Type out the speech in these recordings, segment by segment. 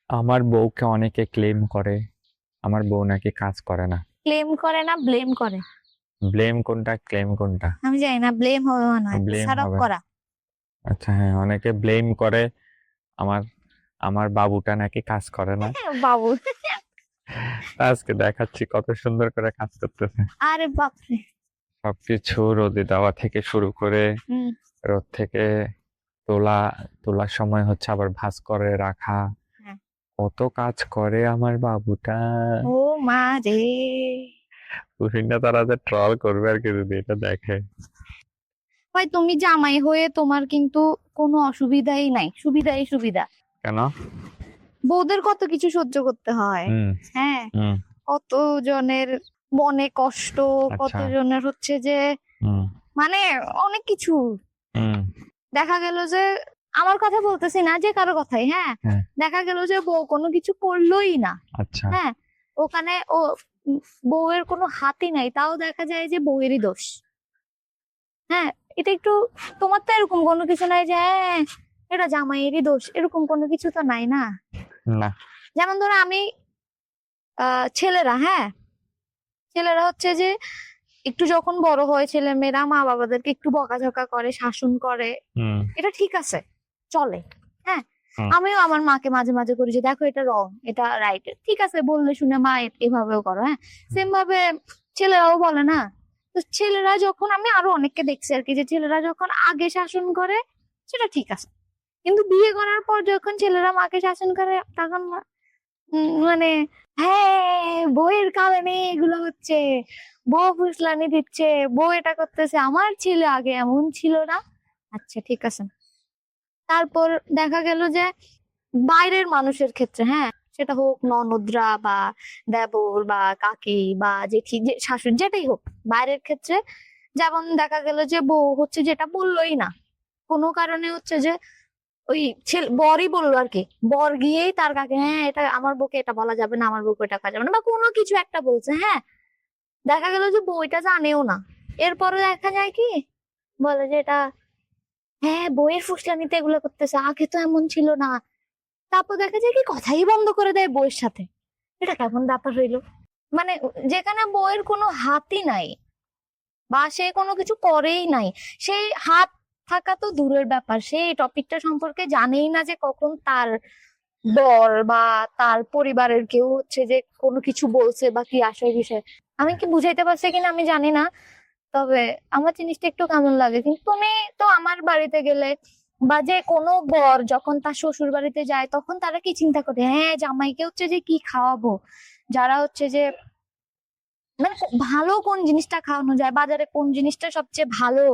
আমার বউকে অনেকে ক্লেম করে আমার বউ নাকি কাজ করে না। ক্লেম করে না, ব্লেম করে। ব্লেম কোনটা ক্লেম কোনটা? আমি জানি না, ব্লেম হবে মনে হয়, ব্লেম দোষারোপ হবে। করা। আচ্ছা, হ্যাঁ, অনেকে ব্লেম করে আমার আমার বাবুটা নাকি কাজ করে না। বাবু। আজকে দেখাচ্ছি কত সুন্দর করে কাজ করতেছে। আরে বাপরে। সবকিছু রোদে দেওয়া থেকে শুরু করে হুম। রোদ থেকে তোলা, তোলার সময় হচ্ছে আবার ভাঁজ করে রাখা। হ্যাঁ। কত কাজ করে আমার বাবুটা। ও মা রে। তুহিনটা তারা যে ট্রল করবে আর কি যদি এটা দেখে। ভাই তুমি জামাই হয়ে তোমার কিন্তু কোনো অসুবিধাই নাই, সুবিধাই সুবিধা। কেন? বউদের কত কিছু সহ্য করতে হয়। হুম। হ্যাঁ। হুম। কত জনের মনে কষ্ট, কত আচ্ছা। জনের হচ্ছে যে হুম। মানে অনেক কিছু। হুম। দেখা গেল যে, আমার কথা বলতেছি না, যে কারো কথাই, হ্যাঁ, হ্যাঁ। দেখা গেল যে বউ কোনো কিছু করলোই না। আচ্ছা। হ্যাঁ। ওখানে ও বউয়ের কোনো হাতই নাই, তাও দেখা যায় যে বউয়েরই দোষ। হ্যাঁ। এটা একটু, তোমার তো এরকম কোনো কিছু নাই যে হ্যাঁ এটা জামাইয়েরই দোষ, এরকম কোনো কিছু তো নাই না। না। যেমন ধরো আমি, ছেলেরা, হ্যাঁ, ছেলেরা হচ্ছে যে একটু যখন বড় হয় ছেলে মেয়েরা মা বাবাদেরকে একটু বকাঝকা করে, শাসন করে, হুম। এটা ঠিক আছে, চলে। হ্যাঁ। হুম। আমিও আমার মাকে মাঝে মাঝে করি যে দেখো এটা রং, এটা রাইট, ঠিক আছে বললে শুনে মা এভাবেও করো। হ্যাঁ। সেম ভাবে ছেলেরাও বলে না। তো ছেলেরা যখন, আমি আরো অনেককে দেখছি আর কি, যে ছেলেরা যখন আগে শাসন করে সেটা ঠিক আছে, কিন্তু বিয়ে করার পর যখন ছেলেরা মাকে শাসন করে তখন মানে হ্যাঁ বউয়ের কারণে এগুলো হচ্ছে, বউ ফুসলানি দিচ্ছে, বউ এটা করতেছে, আমার ছেলে আগে এমন ছিল না। আচ্ছা ঠিক আছে। তারপর দেখা গেল যে বাইরের মানুষের ক্ষেত্রে, হ্যাঁ, সেটা হোক ননদরা বা দেবর বা কাকি বা জেঠি, যে শাশুড়ি, যেটাই হোক, বাইরের ক্ষেত্রে যেমন দেখা গেল যে বউ হচ্ছে যেটা বললোই না, কোনো কারণে হচ্ছে যে ওই ছেলে বরই বললো আর কি, বর গিয়েই তার কাকে হ্যাঁ এটা আমার বউকে এটা বলা যাবে না, আমার বউকে এটা করা যাবে না, বা কোনো কিছু একটা বলছে, হ্যাঁ, দেখা গেল যে বউটা জানেও না, এরপরে দেখা যায় কি বলে যে এটা হ্যাঁ বইয়ের ফুসলানিতে এগুলো করতেছে, আগে তো এমন ছিল না। তারপর দেখা যায় কি কথাই বন্ধ করে দেয় বউয়ের সাথে। এটা কেমন ব্যাপার হইলো? মানে যেখানে বউয়ের কোনো হাতই নাই, বা সে কোনো কিছু করেই নাই, সেই হাত থাকা তো দূরের ব্যাপার, সে এই টপিকটা সম্পর্কে জানেই না যে কখন তার বর বা তার পরিবারের কেউ হচ্ছে যে কোনো কিছু বলছে বা কি আশয় বিষয়। আমি কি বুঝাইতে পারছি কিনা আমি জানি না, তবে আমার জিনিসটা একটু কেমন লাগে। কিন্তু তুমি তো আমার বাড়িতে গেলে বা যে কোনো বর যখন তার শ্বশুর বাড়িতে যায় তখন তারা কি চিন্তা করে, হ্যাঁ জামাইকে হচ্ছে যে কি খাওয়াবো, যারা হচ্ছে যে মানে ভালো কোন জিনিসটা খাওয়ানো যায়, বাজারে কোন জিনিসটা সবচেয়ে ভালো,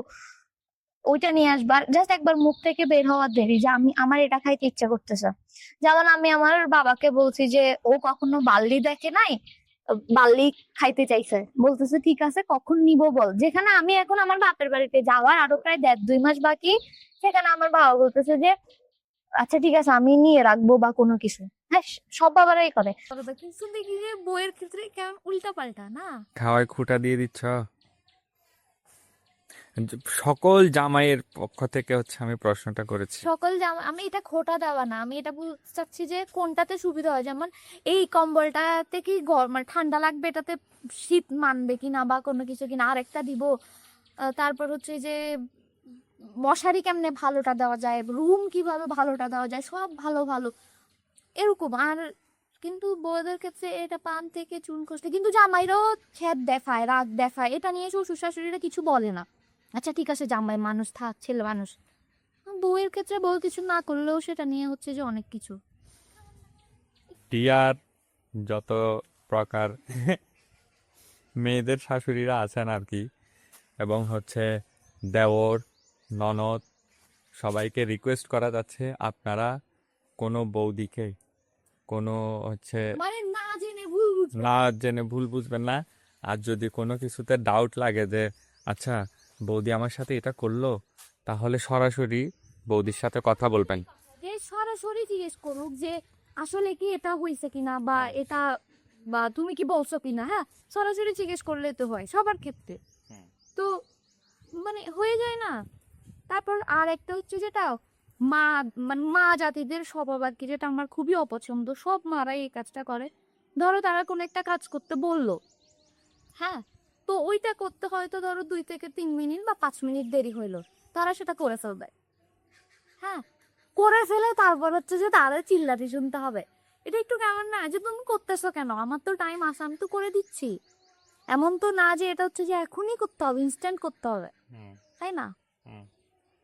ওইটা নিয়ে আসবার জাস্ট একবার মুখ থেকে বের হওয়ার দেরি যে আমি আমার এটা খাইতে ইচ্ছা করতেছে। যেমন আমি আমার বাবাকে বলছি যে ও কখনো বার্লি দেখে নাই, বার্লি খাইতে চাইছে, বলতেছে ঠিক আছে কখন নিব বল, যেখানে আমি এখন আমার বাপের বাড়িতে যাওয়ার আরো প্রায় 1.5-2 মাস বাকি, সেখানে আমার বাবা বলতেছে যে আচ্ছা ঠিক আছে আমি নিয়ে রাখবো বা কোনো কিছু। হ্যাঁ, সব বাবারাই করে, কিন্তু দেখি যে বইয়ের ক্ষেত্রে কেমন উল্টা পাল্টা না। খাওয়ায় খুঁটা দিয়ে দিচ্ছ। সকল জামাইয়ের পক্ষ থেকে হচ্ছে আমি প্রশ্নটা করেছি। সকল জামা, আমি এটা খোটা দেওয়া না, আমি এটা বলতে চাচ্ছি যে কোনটাতে সুবিধা হয়, যেমন এই কম্বলটাতে কি গরম মানে ঠান্ডা লাগবে, এটাতে শীত মানবে কিনা বা কোনো কিছু কিনা আরেকটা দিব। তারপর হচ্ছে যে মশারি কেমনে ভালোটা দেওয়া যায়, রুম কিভাবে ভালোটা দেওয়া যায়, সব ভালো ভালো এরকম। আর কিন্তু বউদের ক্ষেত্রে এটা পান থেকে চুন খসতে, কিন্তু জামাইরাও খ্যাত দেখায়, রাগ দেখায়, এটা নিয়ে শ্বশুর শাশুড়িরা কিছু বলে না। আচ্ছা ঠিক আছে জামাই মানুষ, থাক ছেলে মানুষ। বউয়ের ক্ষেত্রে বউ কিছু না করলেও সেটা নিয়ে হচ্ছে যে অনেক কিছু। টিয়ার যত প্রকার মেয়েদের শাশুড়িরা আছেন আর কি, এবং হচ্ছে দেওর, ননদ, সবাইকে রিকোয়েস্ট করা যাচ্ছে আপনারা কোনো বৌদিকে কোনো হচ্ছে মানে না জেনে ভুল বুঝবে না না। জেনে ভুল বুঝবেন না। আর যদি কোনো কিছুতে ডাউট লাগে যে আচ্ছা বৌদি আমার সাথে এটা করলো, তাহলে সরাসরি বৌদির সাথে কথা বলবেন। যে সরাসরি জিজ্ঞেস করুক যে আসলে কি এটা হয়েছে কিনা বা হ্যাঁ। এটা, বা তুমি কি বলছো কিনা, হ্যাঁ, সরাসরি জিজ্ঞেস করলে তো হয় সবার ক্ষেত্রে। হুম। তো মানে হয়ে যায় না। তারপর আর একটা হচ্ছে যেটা মা মানে মা জাতিদের স্বভাব আর কি, যেটা আমার খুবই অপছন্দ। সব মারাই এই কাজটা করে। ধরো তারা কোনো একটা কাজ করতে বললো, হ্যাঁ, তো ওইটা করতে হয়তো ধরো 2 থেকে 3 মিনিট বা 5 মিনিট দেরি হইলো, তারা সেটা করে ফেলবে। হ্যাঁ, করে ফেলে তারপর হচ্ছে যে তাদের চিল্লাতে শুনতে হবে। এটা একটু কেমন না, যে তুমি করতেছো কেন, আমার তো টাইম আছে, আমি তো করে দিচ্ছি। এমন তো না যে এটা হচ্ছে যে এখনই করতে হবে, ইনস্ট্যান্ট করতে হবে, হুম, তাই না? হুম।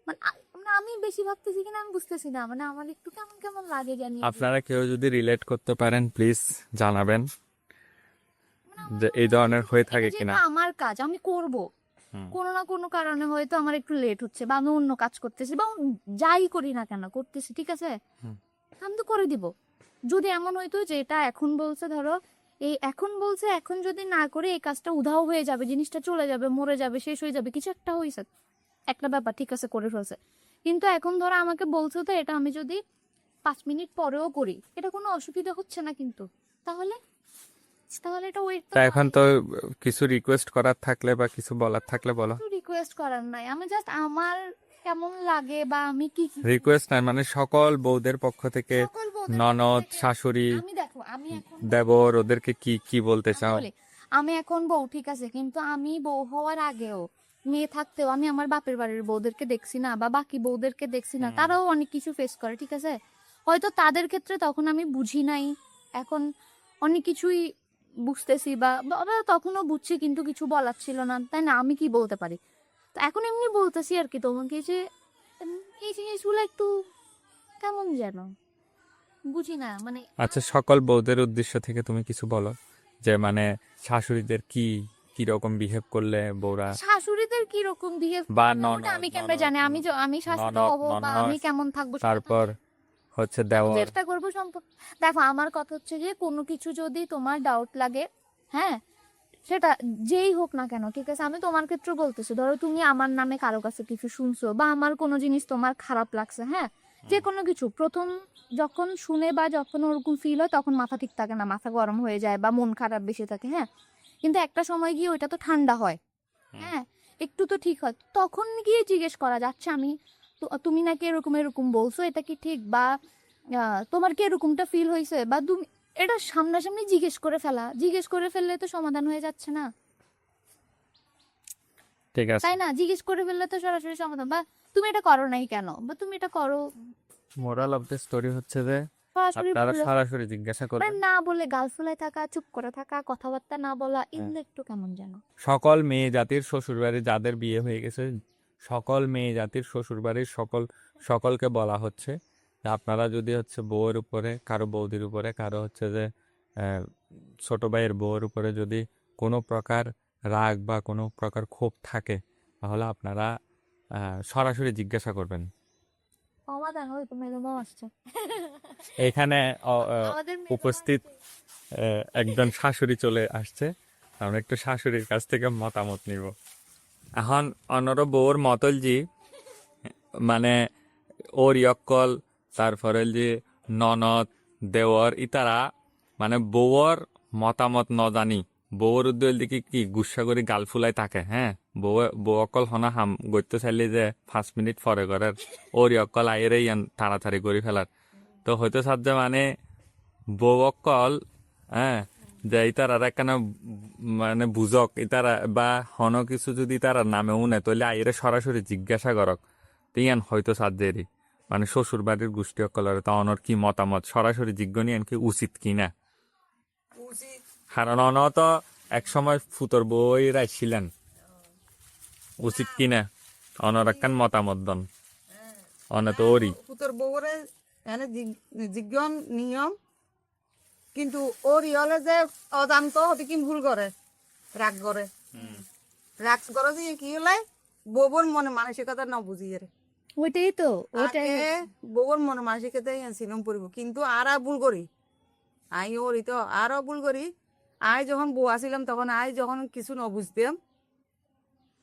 মানে মানে আমি বেশি ভাবতেছি কিনা আমি বুঝতেছি না, মানে আমার একটু কেমন কেমন লাগে জানি। আপনারা কেউ যদি রিলেট করতে পারেন প্লিজ জানাবেন মানে আমার যে এই মনে হয় ধরনের যে হয়ে এটা থাকে যেহেতু কিনা। আমার কাজ, আমি করব। হুম, কোনো না কোনো কারণে হয়তো আমার একটু লেট হচ্ছে, বা আমি অন্য কাজ করতেছি, বা যাই করি না কেন করতেছি, ঠিক আছে, হুম। আমি তো করে দিব। যদি এমন হইতো যে এটা এখন বলছে, ধরো এই এখন বলছে, এখন যদি না করে এই কাজটা উধাও হয়ে যাবে, জিনিসটা চলে যাবে, মরে যাবে, শেষ হয়ে যাবে, কিছু একটা হয়েছে, একটা ব্যাপার, ঠিক আছে, করে ফেলছে। কিন্তু এখন ধরো আমাকে বলছে তো এটা আমি যদি 5 মিনিট পরেও করি, এটা কোনো অসুবিধা হচ্ছে না কিন্তু। তাহলে তাহলে এটা ওয়েট তো তা এখন নাই। তো কিছু রিকোয়েস্ট করার থাকলে বা কিছু বলার থাকলে বলো। রিকোয়েস্ট করার নাই, আমি জাস্ট আমার কেমন লাগে বা আমি কি কি রিকোয়েস্ট নাই মানে সকল বউদের পক্ষ থেকে, সকল বউদের পক্ষ ননদ, থেকে। শাশুড়ি, আমি দেখো, আমি এখন দেবর, ওদেরকে কি কি বলতে আমি চাও? বলি, আমি এখন বউ, ঠিক আছে, কিন্তু আমি বউ হওয়ার আগেও, মেয়ে থাকতেও আমি আমার বাপের বাড়ির বউদেরকে দেখছি না, বা বাকি বউদেরকে দেখছি না, হুম, তারাও অনেক কিছু ফেস করে, ঠিক আছে। হয়তো তাদের ক্ষেত্রে তখন আমি বুঝি নাই, এখন অনেক কিছুই বুঝতেছি, বা তখনও বুঝছি কিন্তু কিছু বলার ছিল না, তাই না, আমি কি বলতে পারি। তো এখন এমনি বলতেছি আর কি তোমাকে যে এই জিনিসগুলো একটু কেমন যেন বুঝি না, মানে আচ্ছা, সকল বউদের উদ্দেশ্য থেকে তুমি কিছু বলো যে মানে শাশুড়িদের কি কি রকম বিহেভ করলে বউরা, শাশুড়িদের কি রকম বিহেভ, বা ওটা ননদ, আমি কেমনে ননদ, জানি, আমি শাশুড়ি ননদ, হব বা আমি ননদ, কেমন থাকবো সেটা তো তারপর হচ্ছে আমি দেওর। চেষ্টা করবো দেখো, আমার কথা হচ্ছে যে কোনো কিছু যদি তোমার ডাউট লাগে, হ্যাঁ, সেটা যেই হোক না কেন, ঠিক আছে, আমি তোমার ক্ষেত্রে বলতেছি, ধরো তুমি আমার নামে কারো কাছে কিছু শুনছো, বা আমার কোনো জিনিস তোমার খারাপ লাগছে, হ্যাঁ, যে কোনো কিছু প্রথম যখন শুনে বা যখন ওরকম ফিল হয়, তখন মাথা ঠিক থাকে না, মাথা গরম হয়ে যায় বা মন খারাপ বেশি থাকে, হ্যাঁ, কিন্তু একটা সময় গিয়ে ওইটা তো ঠান্ডা হয়, হ্যাঁ, একটু তো ঠিক হয়, তখন গিয়ে জিজ্ঞেস করা যাচ্ছে আমি তুমি নাকি এরকম এরকম বলছো, এটা কি ঠিক, বা তোমার কি এরকমটা ফিল হয়েছে, বা তুমি এটা সামনাসামনি জিজ্ঞেস করে ফেললে তো সমাধান হয়ে যাচ্ছে না, ঠিক আছে। তাই না, জিজ্ঞেস করে ফেললে তো সরাসরি সমাধান, বা তুমি এটা করো নাই কেন, বা তুমি এটা করো, মোরাল অফ দ্য স্টোরি হচ্ছে যে সরাসরি আপনারা বললে, সরাসরি জিজ্ঞাসা মানে করবেন। না বলে গাল ফুলায় থাকা, চুপ করে থাকা, কথাবার্তা না বলা, হ্যাঁ। এগুলো একটু কেমন যেন। সকল মেয়ে জাতির শ্বশুরবাড়ি যাদের বিয়ে হয়ে গেছে, সকল মেয়ে জাতির শ্বশুরবাড়ির সকলকে বলা হচ্ছে যে আপনারা যদি হচ্ছে বউয়ের উপরে, কারো বৌদির উপরে, কারো হচ্ছে যে আহ, ছোট ভাইয়ের বউয়ের উপরে যদি কোনো প্রকার রাগ বা কোনো প্রকার ক্ষোভ থাকে, তাহলে আপনারা সরাসরি জিজ্ঞাসা করবেন। সমাধান হয়তো মেরুমা আসছে। এখানে আমাদের মেরুমা উপস্থিত একজন শাশুড়ি চলে আসছে, আমরা একটু শাশুড়ির কাছ থেকে মতামত নিব। এখন অনর বউর মতলজি মানে ওর ইয়ক্কল, তারপরে যে ননদ, দেওর ইতারা মানে বউর মতামত ন জানি বউর উদ্দেশ্য দিকে কি গুসা করে গাল ফুলাই থাকে। হ্যাঁ, বউ অকল হনা হাম গইতে চাইলে যে 5 মিনিট পরে করার, ওর অকল আইরে ইয়ান তাড়াতাড়ি করে ফেলার। তো হয়তো সাথে মানে বউ অকল, হ্যাঁ, যে ইতারা একখানা মানে বুঝক ইতারা বা হন কিছু যদি তারা নামে উনে তাহলে আইরে সরাসরি জিজ্ঞাসা করক। তিয়ান হয়তো সাজ্জেরি মানে শ্বশুর বাড়ির গোষ্ঠী অকলের তা অনর কি মতামত সরাসরি জিজ্ঞানি আনকি উচিত কিনা। কারণ অন তো এক সময় ফুতর বই রাইছিলেন, উচিত কিনা অনর একখান মতামত দন অনে তো ওরই। পুতর বউরে এনে জিজ্ঞান নিয়ম, কিন্তু ওর ইহলে যে অজান্ত হতে কি ভুল করে, রাগ করে, রাগ করে যে কি হলে বউর মনে মানসিকতা না বুঝিয়ে রে। ওইটাই তো, ওইটাই। আগে বউর মনে মানসিকতাই সিলম পড়ব, কিন্তু আর ভুল করি আই ওরই তো আরও ভুল করি। আই যখন বউ আসিলাম তখন আই যখন কিছু ন বুঝতাম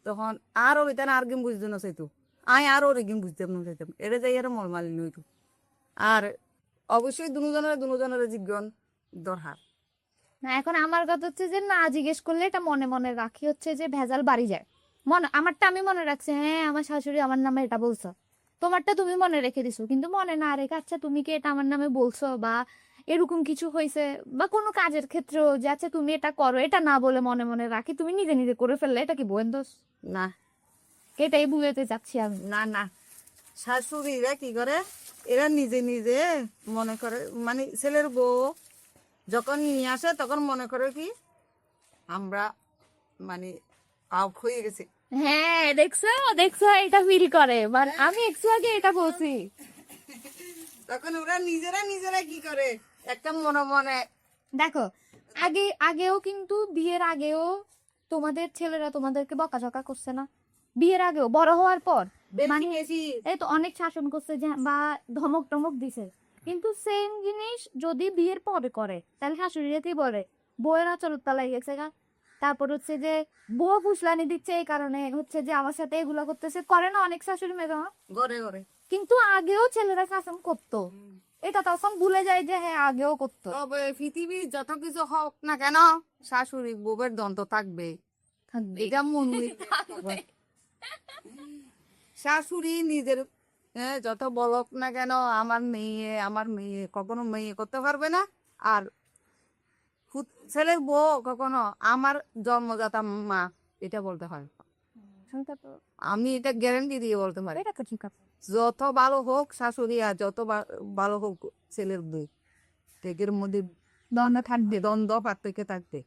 তখন আর ওর ইতান আর গেম বুঝতে না চাইতো, আই আর ওর গেম বুঝতাম না চাইতাম, এটা যাই আর মলমালি নইতো। আর অবশ্যই দুজনের জিজ্ঞান দরকার। না, এখন আমার কথা হচ্ছে যে না জিজ্ঞেস করলে এটা মনে মনে রাখি হচ্ছে যে ভেজাল বাড়ি যায়। আমারটা আমি মনে রাখছি, হ্যাঁ আমার শাশুড়ি আমার নামে এটা বলছে, তোমারটা তুমি মনে রেখে দিছো, কিন্তু মনে না রেখে আচ্ছা তুমি কি এটা আমার নামে বলছো বা এরকম কিছু হয়েছে বা কোনো কাজের ক্ষেত্রেও যে আচ্ছা তুমি এটা করো, এটা না বলে মনে মনে রাখি তুমি নিজে নিজে করে ফেললে, এটা কি বউয়ের দোষ? না এটাই বুঝাতে চাচ্ছি আমি। না না, শাশুড়িরা কি করে, এরা নিজে নিজে মনে করে, মানে ছেলের বউ যখন নিয়ে আসে তখন মনে করে কি আমরা মানে আউট হয়ে গেছে। হ্যাঁ দেখছো দেখছো, এটা ফিল করে, মানে আমি একটু আগে এটা বলছি। তখন ওরা নিজেরা নিজেরা কি করে একটা মনে মনে দেখো আগেও কিন্তু বিয়ের আগেও তোমাদের ছেলেরা তোমাদেরকে বকাঝকা করছে না? বিয়ের আগেও, বড় হওয়ার পর বেশি বেশি এই তো অনেক শাসন করছে যে বা ধমক টমক দিছে, কিন্তু সেম জিনিস যদি বিয়ের পরে করে তাহলে শাশুড়িরাতেই বলে বউয়ের আচল তালাই গেছে গা। তারপর হচ্ছে যে বউ ফুসলানি দিচ্ছে এই কারণে হচ্ছে যে আমার সাথে এগুলো করতেছে, করে না অনেক শাশুড়ি মেয়ে? ঘরে ঘরে। কিন্তু আগেও ছেলেরা শাসন করতো, এটা তখন ভুলে যায় যে হ্যাঁ আগেও করতো। তবে পৃথিবী যত কিছু হোক না কেন শাশুড়ি বউয়ের দ্বন্দ্ব থাকবে, থাকবে। এটা মন শাশুড়ি নিজের যত বলক না কেন আমার মেয়ে কখনো মেয়ে করতে পারবে না, আর ছেলের বউ কখনো আমার জন্মদাতা মা এটা বলতে হয়। আমি এটা গ্যারান্টি দিয়ে বলতে পারি। এটা তো ঠিক আছে। যত ভালো হোক শাশুড়ি আর যত ভালো হোক ছেলের বউ, এর মধ্যে দ্বন্দ্ব থাকবে, দ্বন্দ্ব পার্থক্য থাকবে।